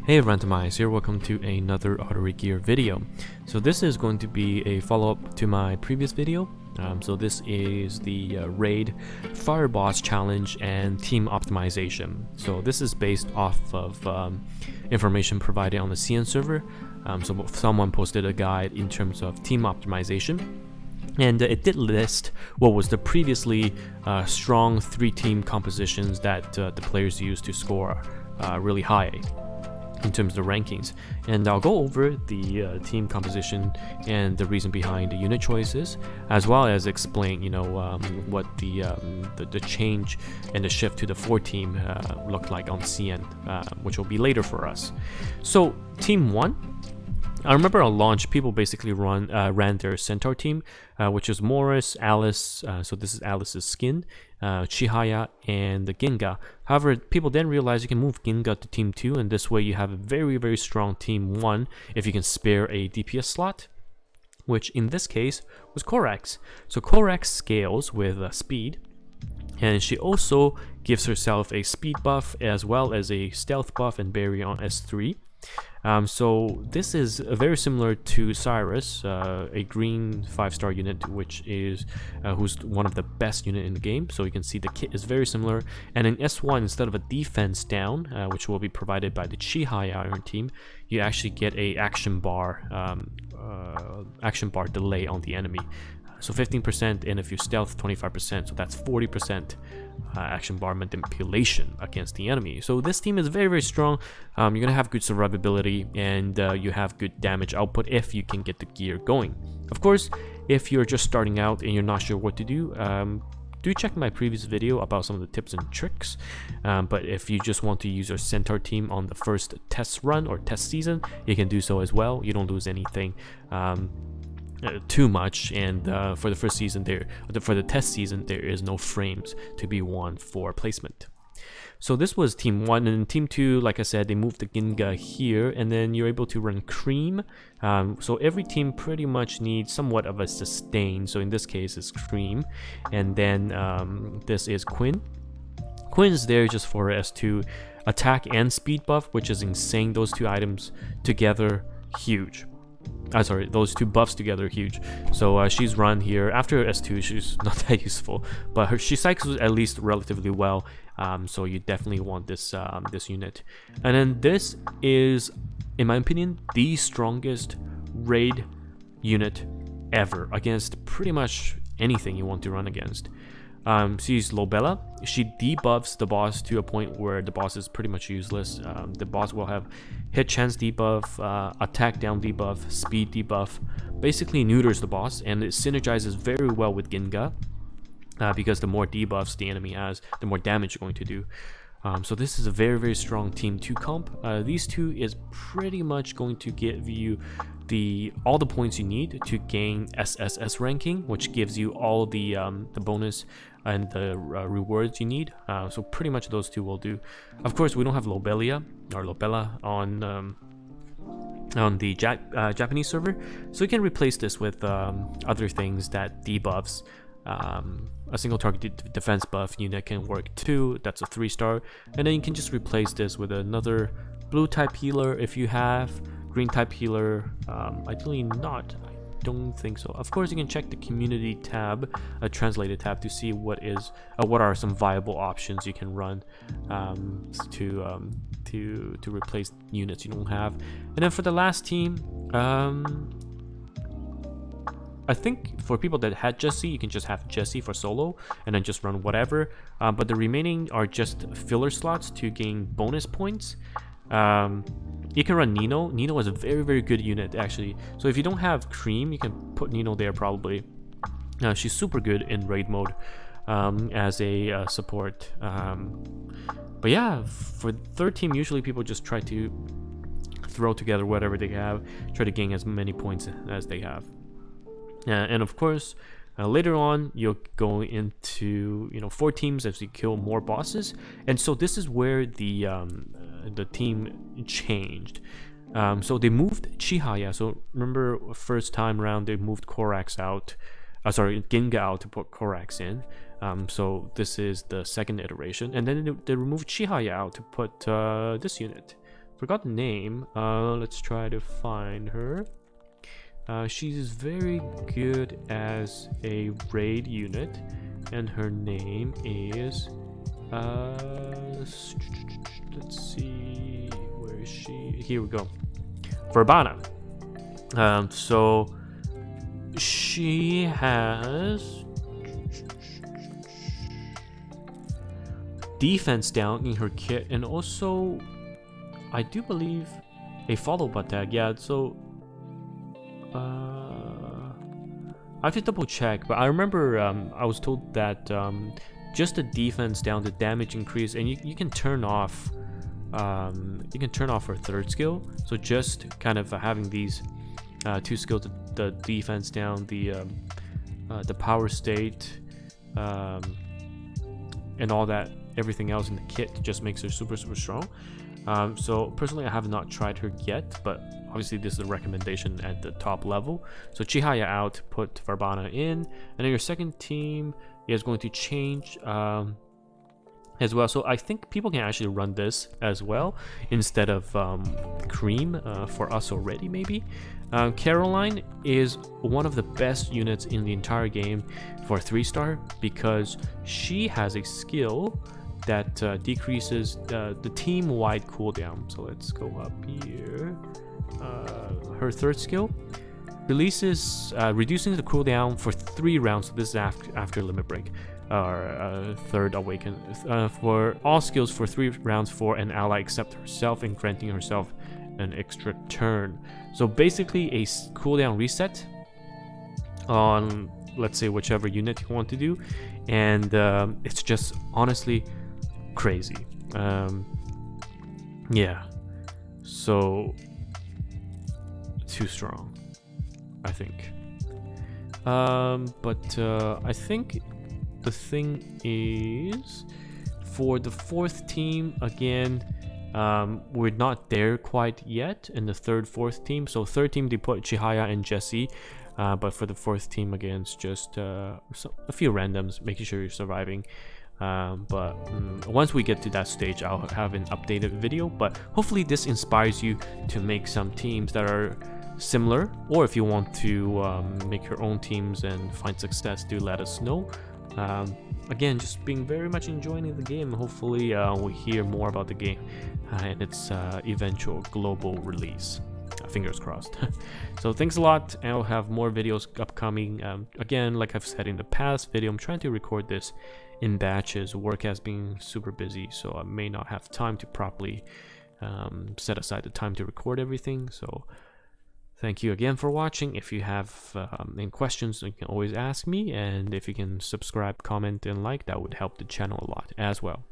Hey Randomize here, welcome to another Artery Gear video. So this is going to be a follow-up to my previous video. So this is the Raid Fire Boss Challenge and Team Optimization. So this is based off of information provided on the CN server. So someone posted a guide in terms of team optimization. And it did list what was the previously strong 3-team compositions that the players used to score really high in terms of the rankings. And I'll go over the team composition and the reason behind the unit choices, as well as explain, what the change and the shift to the 4-team looked like on CN, which will be later for us. So Team 1. I remember on launch, people basically ran their Centaur team, which is Morris, Alice, so this is Alice's skin, Chihaya, and the Ginga. However, people then realized you can move Ginga to Team 2, and this way you have a very, very strong Team 1 if you can spare a DPS slot, which in this case was Korax. So Korax scales with speed, and she also gives herself a speed buff as well as a stealth buff and barrier on S3. So this is very similar to Cyrus, a green 5-star unit, which is who's one of the best unit in the game. So you can see the kit is very similar. And in S1, instead of a defense down, which will be provided by the Chihaya Iron team, you actually get a action bar delay on the enemy. So 15%, and if you stealth 25%, so that's 40% action bar manipulation against the enemy. So this team is very, very strong. You're gonna have good survivability, and you have good damage output if you can get the gear going. Of course, if you're just starting out and you're not sure what to do, do check my previous video about some of the tips and tricks. But if you just want to use your Centaur team on the first test run or test season, you can do so as well. You don't lose anything too much, and for the first season for the test season, there is no frames to be won for placement. So this was Team 1, and in Team 2, like I said, they moved the Ginga here, and then you're able to run Cream. So every team pretty much needs somewhat of a sustain, so in this case it's Cream, and then this is Quinn. Quinn's there just for S2 attack and speed buff, which is insane. Those two items together, huge. Those two buffs together, huge. So she's run here. After S2, she's not that useful, but she cycles at least relatively well. So you definitely want this this unit. And then this is, in my opinion, the strongest raid unit ever against pretty much anything you want to run against. She's Lobella. She debuffs the boss to a point where the boss is pretty much useless. The boss will have hit chance debuff, attack down debuff, speed debuff, basically neuters the boss, and it synergizes very well with Ginga, because the more debuffs the enemy has, the more damage you're going to do. So this is a very, very strong Team 2 comp. These two is pretty much going to give you all the points you need to gain SSS ranking, which gives you all the bonus and the rewards you need. So pretty much those two will do. Of course, we don't have Lobella on the Japanese server, so you can replace this with other things that debuffs. A single target defense buff unit can work too. That's a 3-star, and then you can just replace this with another blue type healer if you have. Green type healer, ideally not. I don't think so. Of course, you can check the community tab, a translated tab, to see what are some viable options you can run to replace units you don't have. And then for the last team, I think for people that had Jesse, you can just have Jesse for solo and then just run whatever. But the remaining are just filler slots to gain bonus points. You can run Nino. Nino is a very, very good unit, actually. So if you don't have Cream, you can put Nino there probably. She's super good in raid mode as a support. But yeah, for third team, usually people just try to throw together whatever they have, try to gain as many points as they have. And of course, later on, you'll go into 4 teams as you kill more bosses, and so this is where the team changed. So they moved Chihaya. So remember, first time around they moved Korax out, Ginga out to put Korax in. So this is the second iteration, and then they removed Chihaya out to put this unit. forgot the name. Let's try to find her. She's very good as a raid unit, and her name is let's see, where is she? Here we go. Verbana. So she has defense down in her kit, and also I do believe a follow-up attack. Yeah, so I have to double check, but I remember I was told that just the defense down, the damage increase, and you can turn off her third skill. So just kind of having these two skills, the defense down, the power state, and all that, everything else in the kit just makes her super strong. So personally, I have not tried her yet, but obviously this is a recommendation at the top level. So Chihaya out, put Verbana in, and then your second team is going to change as well. So I think people can actually run this as well instead of Cream for us already, maybe. Caroline is one of the best units in the entire game for 3-star because she has a skill that decreases the team-wide cooldown. So let's go up here. Her third skill releases reducing the cooldown for 3 rounds. So this is after limit break, or third awaken, for all skills for 3 rounds for an ally except herself, and granting herself an extra turn. So basically a cooldown reset on, let's say, whichever unit you want to do, and it's just honestly crazy. Yeah, so too strong, I think. But I think the thing is, for the 4th team, again, we're not there quite yet in the 3rd, 4th team. So 3rd team, they put Chihaya and Jessie, but for the 4th team, again, it's just a few randoms, making sure you're surviving. But once we get to that stage, I'll have an updated video, but hopefully this inspires you to make some teams that are similar, or if you want to make your own teams and find success, do let us know. Again, just being very much enjoying the game. Hopefully we hear more about the game and its eventual global release. Fingers crossed. So thanks a lot, and I'll have more videos upcoming. Again, like I've said in the past video, I'm trying to record this in batches. Work has been super busy, so I may not have time to properly set aside the time to record everything. So thank you again for watching. If you have any questions, you can always ask me, and if you can subscribe, comment, and like, that would help the channel a lot as well.